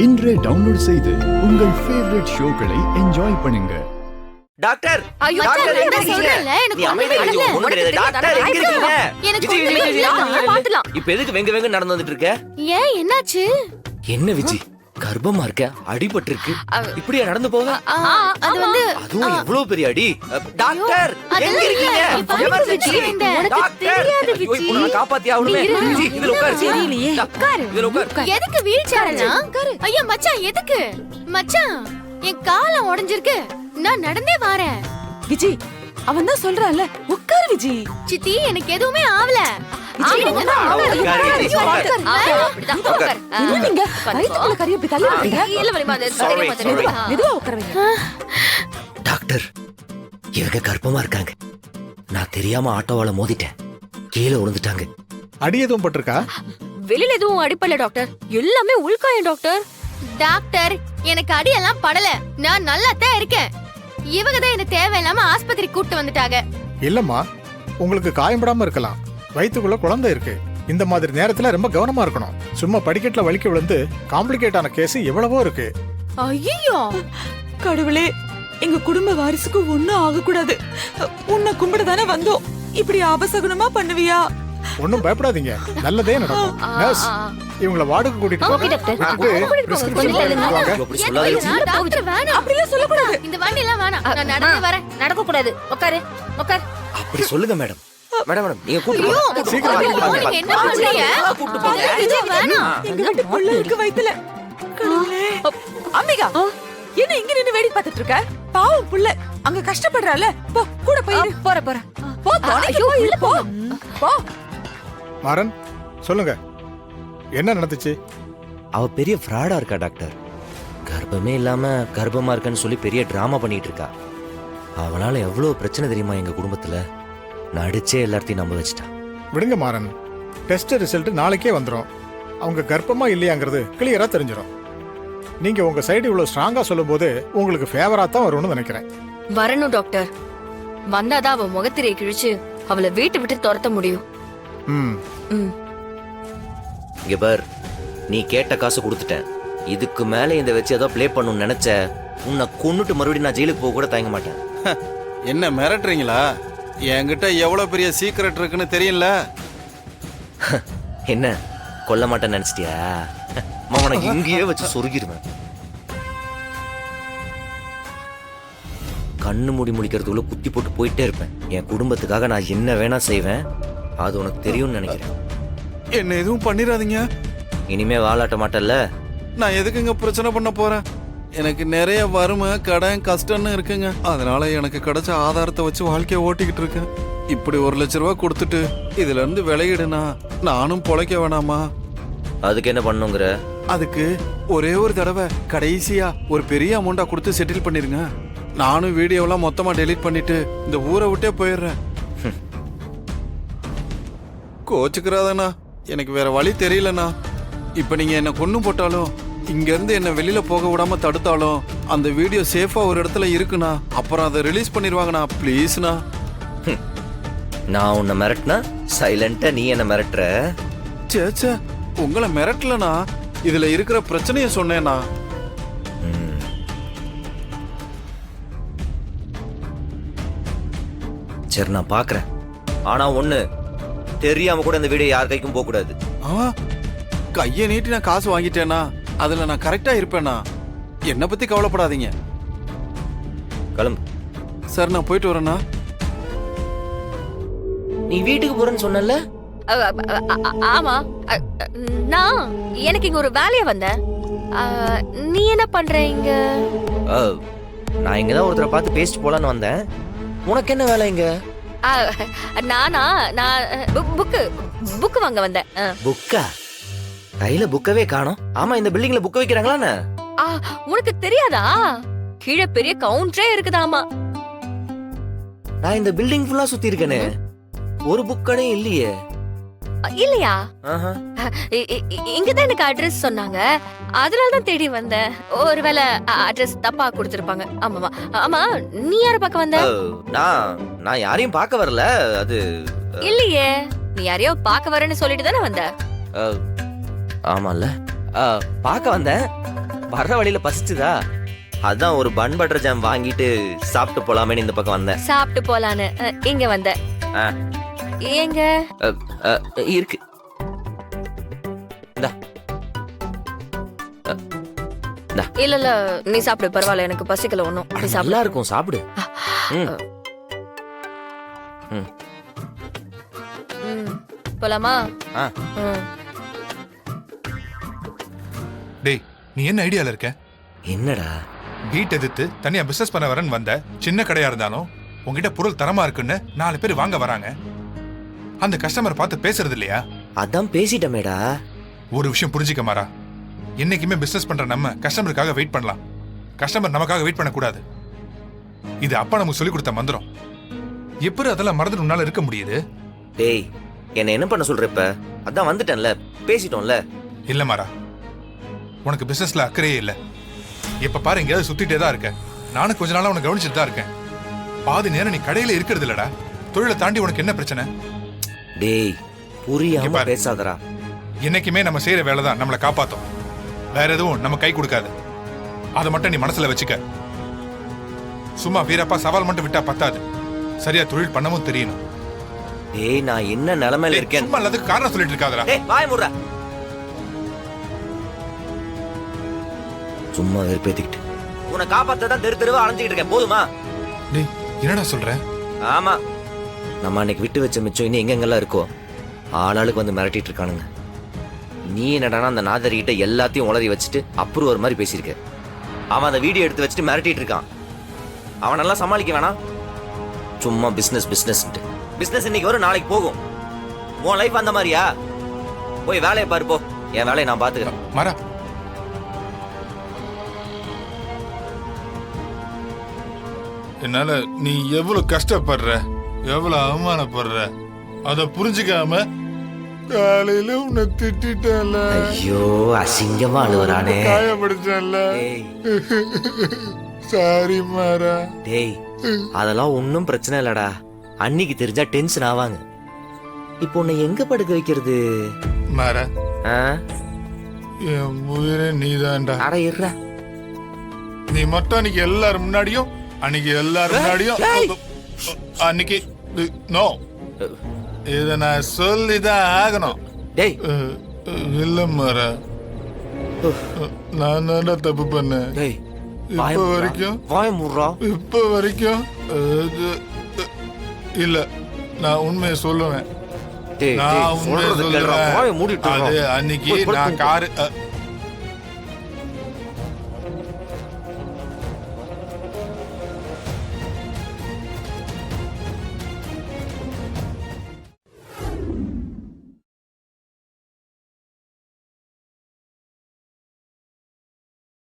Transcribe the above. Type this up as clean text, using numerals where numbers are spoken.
இன்றே டவுன்லோட் செய்து உங்கள் ஃபேவரட் ஷோக்களை என்ஜாய் பண்ணுங்க. டாக்டர் ஐயோ, டாக்டர் எங்க நான் சொல்றேன்ல, இருக்கீங்க? எனக்கு நீ அமைதியா ஒண்ணும் இரு, இல்ல. ஒண்ணும் கிடையாது. டாக்டர் எங்க இருக்கீங்க? எனக்கு விஜி, ஒண்ணும் விஜி, இல்ல. விஜி, பாத்துலாம். இப்ப எதுக்கு வெங்க வெங்க நடந்து வந்துட்டு இருக்க? ஏன் என்னாச்சு? என்ன விஜி, கர்ப்பமா இருக்க, அடிபட்டு இருக்கு, இப்படியா நடந்து போக? அது வந்து அதுவும் எவ்வளவு பெரிய அடி. டாக்டர் எங்க இருக்கீங்க? இப்ப வந்து எமர்ஜென்சி. விஜி, இந்த டாக்டர் தெரியாது ஐயோ, இப்போ நான் காப்பாத்தி ஆகணுமே. நீ இரு. விஜி, இதுல உட்காரு. தெரியலையே. இதுல உட்காரு. எதுக்கு வீல் சேரலாம்? ஐயா மச்சான், எதுக்கு மச்சான்? என் காலம் உடைஞ்சிருக்கு, நான் நடந்தே வரேன். விஜி, அவன் தான் சொல்றான்ல, உட்காரு விஜி. சித்தி, எனக்கு எதுவுமே ஆவல. ஆயிடுங்க. உட்காரு, விஜி, உட்காரு. உட்காரு. என்ன நீங்க வயித்துக்குள்ள கறி அப்படி தள்ளி விட்டீங்க? இல்ல வலிமா, அது Sorry, சரியா sorry. மெதுவா. மெதுவா உட்கார வைங்க. டாக்டர் இவங்க கர்ப்பமா இருக்காங்க. நான் தெரியாம ஆட்டோவால மோதிட்டேன், கீழே விழுந்துட்டாங்க. அடி எதுவும் பட்டிருக்கா? வெளியில எதுவும் அடிப்படல டாக்டர், எல்லாமே உள்காயம் டாக்டர். டாக்டர், எனக்கு அடியெல்லாம் படல, நான் நல்லா தான் இருக்கேன். இவங்க தான் என்ன தேவையில்லாம ஆஸ்பத்திரி கூட்டு வந்துட்டாங்க. இல்லம்மா, உங்களுக்கு காயம்படாம இருக்கலாம். வயித்துக்குள்ள குழந்தை இருக்கு. இந்த மாதிரி நேரத்துல ரொம்ப கவனமா இருக்கணும். சும்மா படிக்கட்டுல வலிக்க விழுந்து காம்ப்ளிகேட் ஆன கேஸ் எவ்வளவோ இருக்கு. ஐயோ, கடவுளே, எங்க குடும்ப வாரிசுக்கு ஒண்ணும் ஆக கூடாது. உன்னை கும்பிட தானே வந்தோம். இப்படி அபசகுனமா பண்ணுவியா? ஒண்ணும் பயப்படாதீங்க, நல்லதே நடக்கும். நர்ஸ், இவங்கள வார்டுக்கு கூட்டிட்டு ஓகே டாக்டர். விட்டுட்டு prescription வாங்கிட்டு வாங்க. அப்படி சொல்லாத விஜி. டாக்டர் வேணாம், அப்படிலாம் சொல்லக்கூடாது. இந்த வண்டி எல்லாம் வேணாம், நான் நடந்து வரேன். நடக்க கூடாது, உட்காரு உட்காரு. அப்படி சொல்லுங்க மேடம். மேடம் நீங்க கூட்டு ஐயோ, போங்க. சீக்கிரம் ஐயோ, கூட்டிட்டு வாங்க. நீங்க என்ன பண்றீங்க? கூட்டு போங்க. ஐயோ, வேணாம். எங்க வீட்டு புள்ள இருக்கு வயித்துல. கடவுளே. அம்பிகா, என்ன இங்க நின்னு வேடி பார்த்துட்டு இருக்க? பாவம் புள்ள அங்க கஷ்டப்படுறால. போ, கூட போயிரு. போறேன். போ, துணைக்கு ஐயோ, போயிரு, இல்ல, போ. போ. மாறன், சொல்லுங்க, என்ன நடந்துச்சு? அவ பெரிய ஃப்ராடா இருக்கா டாக்டர். கர்ப்பமே இல்லாம கர்ப்பமா இருக்கன்னு சொல்லி பெரிய டிராமா பண்ணிட்டு இருக்கா. அவனால எவ்வளவு பிரச்சனை தெரியுமா எங்க குடும்பத்துல. நடிச்சே எல்லாத்தையும் நம்ப வச்சுட்டா. விடுங்க மாறன், டெஸ்ட் ரிசல்ட் நாளைக்கே வந்துரும். அவங்க கர்ப்பமா இல்லையாங்கிறது கிளியரா தெரிஞ்சிடும். நீங்க உங்க சைடு இவ்வளவு ஸ்ட்ராங்கா சொல்லும் போது உங்களுக்கு ஃபேவரா தான் வரும்னு நினைக்கிறேன். வரணும் டாக்டர், வந்தாதான் அவ முகத்திரையை கிழிச்சு அவளை வீட்டை விட்டு துரத்த முடியும். ம், ம். இங்க பார், நீ கேட்ட காசு கொடுத்துட்டேன். இதுக்கு மேல இந்த வச்சு ஏதோ ப்ளே பண்ணணும்னு நினைச்ச, உன்னை கொன்னுட்டு மறுபடியும் நான் ஜெயிலுக்கு போக கூட தயங்க மாட்டேன். என்ன மிரட்டுறீங்களா? என்கிட்ட எவ்வளவு பெரிய சீக்ரெட் இருக்குன்னு தெரியல. என்ன கொல்ல மாட்டேன்னு நினைச்சிட்டியா? மாமனை இங்கேயே வச்சு சொருகிருவேன். கண்ணு மூடி முடிக்கிறதுக்குள்ள குத்தி போட்டு போயிட்டே இருப்பேன். என் குடும்பத்துக்காக நான் என்ன வேணா செய்வேன். அது உனக்கு தெரியும்னு நினைக்கிறேன். என்ன எதுவும் பண்ணிடாதீங்க. இனிமே வாலாட்ட மாட்டல்ல? நான் எதுக்குங்க பிரச்சனை பண்ண போறேன்? எனக்கு நிறைய வறுமை, கடன், கஷ்டம்னு இருக்குங்க. அதனால எனக்கு கிடைச்ச ஆதாரத்தை வச்சு வாழ்க்கைய ஓட்டிக்கிட்டு இருக்கேன். இப்படி 1 லட்ச ரூபா கொடுத்துட்டு இதுல இருந்து விளையிடுனா நானும் பொழைக்க வேணாமா? அதுக்கு என்ன பண்ணுங்கிற? அதுக்கு ஒரே ஒரு தடவை கடைசியா ஒரு பெரிய அமௌண்டா கொடுத்து செட்டில் பண்ணிருங்க. நானும் வீடியோலாம் மொத்தமா டெலீட் பண்ணிட்டு இந்த ஊரை விட்டே போயிடுறேன். கோச்சுக்கிறாதண்ணா, எனக்கு வேற வழி தெரியலண்ணா. இப்ப நீங்க என்ன கொன்னு போட்டாலும், இங்க இருந்து என்ன வெளியில போக விடாம தடுத்தாலும், அந்த வீடியோ சேஃபா ஒரு இடத்துல இருக்குண்ணா. அப்புறம் அதை ரிலீஸ் பண்ணிடுவாங்கண்ணா, ப்ளீஸ்ண்ணா. நான் உன்னை மிரட்டினா சைலண்டா நீ என்ன மிரட்டுற? சேச்சே, உங்களை மிரட்டலண்ணா, இதுல இருக்கிற பிரச்சனைய சொன்னேண்ணா. சரி, நான் பாக்குறேன். ஆனா ஒண்ணு, தெரியாம கூட இந்த வீடியோ யார் கைக்கும் போக கூடாது. கையை நீட்டி நான் காசு வாங்கிட்டேன்னா அதுல நான் கரெக்டா இருப்பேண்ணா. என்னை பத்தி கவலைப்படாதீங்க. கிளம்பு. சார், நான் போயிட்டு வரேண்ணா. நீ வீட்டுக்கு போறேன்னு சொன்னல? ஆமா, நான் எனக்கு இங்க ஒரு வேலையா வந்தேன். நீ என்ன பண்ற இங்க? நான் இங்கதான் ஒருத்தரை பார்த்து பேசிட்டு போலான்னு வந்தேன். உனக்கு என்ன வேலை இங்க? நானா, நான் புக்கு வாங்க வந்தேன். புக்கா? கையில புக்கவே காணோம். ஆமா, இந்த பில்டிங்ல புக்க வைக்கிறாங்களா? உனக்கு தெரியாதா? கீழே பெரிய கவுண்டரே இருக்குதாமா. நான் இந்த பில்டிங் ஃபுல்லா சுத்தி இருக்கேனே, ஒரு புக்கடே இல்லையே. இல்லையா? ஆஹா. இங்கதான் எனக்கு அட்ரஸ் சொன்னாங்க, அதனாலதான் தேடி வந்தேன். ஒருவேளை அட்ரஸ் தப்பா கொடுத்திருப்பாங்க. ஆமாமா. ஆமா, நீ யார பார்க்க வந்த? நான் யாரையும் பார்க்க வரல. அது இல்லையே, நீ யாரையோ பார்க்க வரேன்னு சொல்லிட்டு தானே வந்த? ஆமால, பார்க்க வந்தேன். வர்ற வழியில பசிச்சுதா, அதான் ஒரு பன் பட்டர் ஜாம் வாங்கிட்டு சாப்பிட்டு போலாமேன்னு இந்த பக்கம் வந்தேன். சாப்பிட்டு போலான்னு இங்க வந்த. ஆ, ஏங்க அ, அ, இருக்கு. இந்தா. இல்ல இல்ல நீ சாப்பிடு, பரவாயில்ல, எனக்கு பசிக்கல ஒண்ணும். அட, நீ சாப்பிடு. நல்லா இருக்கும், சாப்பிடு. ம். ம். ம். போலாமா? ஆ. ம். டேய், நீ என்ன ஐடியால இருக்க? என்னடா? வீட் எதிர்த்து தனியா பிசினஸ் பண்ண வரேன்னு வந்த. சின்ன கடையா இருந்தாலும் உங்ககிட்ட பொருள் தரமா இருக்குன்னு 4 பேர் வாங்க வராங்க. அந்த கஸ்டமர் பார்த்து பேசுறது இல்லையா? அதான் பேசிட்டமேடா. ஒரு விஷயம் புரிஞ்சுக்க மாறா, என்னைக்குமே பிசினஸ் பண்ற நம்ம கஸ்டமருக்காக வெயிட் பண்ணலாம், கஸ்டமர் நமக்காக வெயிட் பண்ணக்கூடாது. இது அப்பா நமக்கு சொல்லி கொடுத்த மந்திரம். எப்படி அதெல்லாம் மறந்துட்டு உன்னால இருக்க முடியுது? டேய், என்ன என்ன பண்ண சொல்ற இப்ப? அதான் வந்துட்டேன்ல, பேசிட்டோம்ல. இல்ல மாறா, உனக்கு பிசினஸ்ல அக்கறையே இல்ல. இப்ப பாரு எங்கேயாவது சுத்திட்டே தான் இருக்க. நானும் கொஞ்ச நாளா உனக்கு கவனிச்சுட்டு தான் இருக்கேன். பாதி நேரம் நீ கடையில இருக்கிறது இல்லடா. தொழிலை தாண்டி உனக்கு என்ன பிரச்சனை? டேய், புரியாம பாரு. பேசாதடா. என்னைக்குமே நம்ம செய்யற வேலை தான் நம்மளை காப்பாத்தும். வேற எதுவும் நம்ம கை கொடுக்காது. அதை மட்டும் நீ மனசுல வச்சுக்க. சும்மா வீரப்பா சவால் மட்டும் விட்டா பத்தாது, சரியா தொழில் பண்ணவும் தெரியணும். டேய், நான் என்ன நிலைமையில இருக்கேன்? சும்மா எல்லாத்துக்கும் காரணம் சொல்லிட்டு இருக்காதடா. டேய், வாய் மூடுடா. சும்மா வெறுப்பேத்திக்கிட்டு உன்னை காப்பாத்த தான் தெரு தெருவா அலைஞ்சிக்கிட்டு இருக்கேன், போதுமா? டேய், என்னடா சொல்ற? ஆமா, நம்ம அன்னைக்கு விட்டு வச்ச மிச்சம் இன்னும் எங்கெங்கெல்லாம் இருக்கோ ஆளாளுக்கு வந்து மிரட்டிட்டு இருக்கானுங்க. நீ என்னடானா அந்த நாதரிகிட்ட எல்லாத்தையும் உளறி வச்சுட்டு அப்புறம் ஒரு மாதிரி பேசியிருக்க. அவன் அந்த வீடியோ எடுத்து வச்சுட்டு மிரட்டிட்டு இருக்கான். அவன் நல்லா சமாளிக்க வேணாம். சும்மா பிசினஸ் பிசினஸ்ன்ட்டு. பிசினஸ் இன்னைக்கு வரும், நாளைக்கு போகும். உன் லைஃப் அந்த மாதிரியா? போய் வேலையை பாரு போ. என் வேலையை நான் பாத்துக்கிறேன். மாறா, என்னால நீ எவ்வளவு கஷ்டப்படுற, எவ்வளவு அவமானப்படுற அத புரிஞ்சுக்காம காலையில உன்னை திட்டல, ஐயோ, அசிங்கமா அழுவறானே. காயப்படுத்தல. டேய், சாரி மாறா. டேய், அதெல்லாம் ஒன்னும் பிரச்சனை இல்லடா. அன்னைக்கு தெரிஞ்சா டென்ஷன் ஆவாங்க. இப்போ உன்னை எங்க படுக்க வைக்கிறது? மாறா, ஆ? என் உயிரே நீதான்டா. அட இருடா. நீ மட்டும் அன்னைக்கு எல்லாரும் முன்னாடியும் அன்னைக்கு நோ, இத நான் சொல்லிதான் ஆகணும். டேய், இல்ல மாறா, நான் தான்டா தப்பு பண்ணேன். டேய், இப்ப வரைக்கும் வாய மூடுறா. இப்ப வரைக்கும் இல்ல, நான் உண்மையை சொல்லுவேன். டேய், நான் டேய், உண்மையை சொல்றது கேளுடா. சொல்லுவேன். வாய மூடிட்டு அது வா. அன்னைக்கு போய் நான் படுத்து. காரு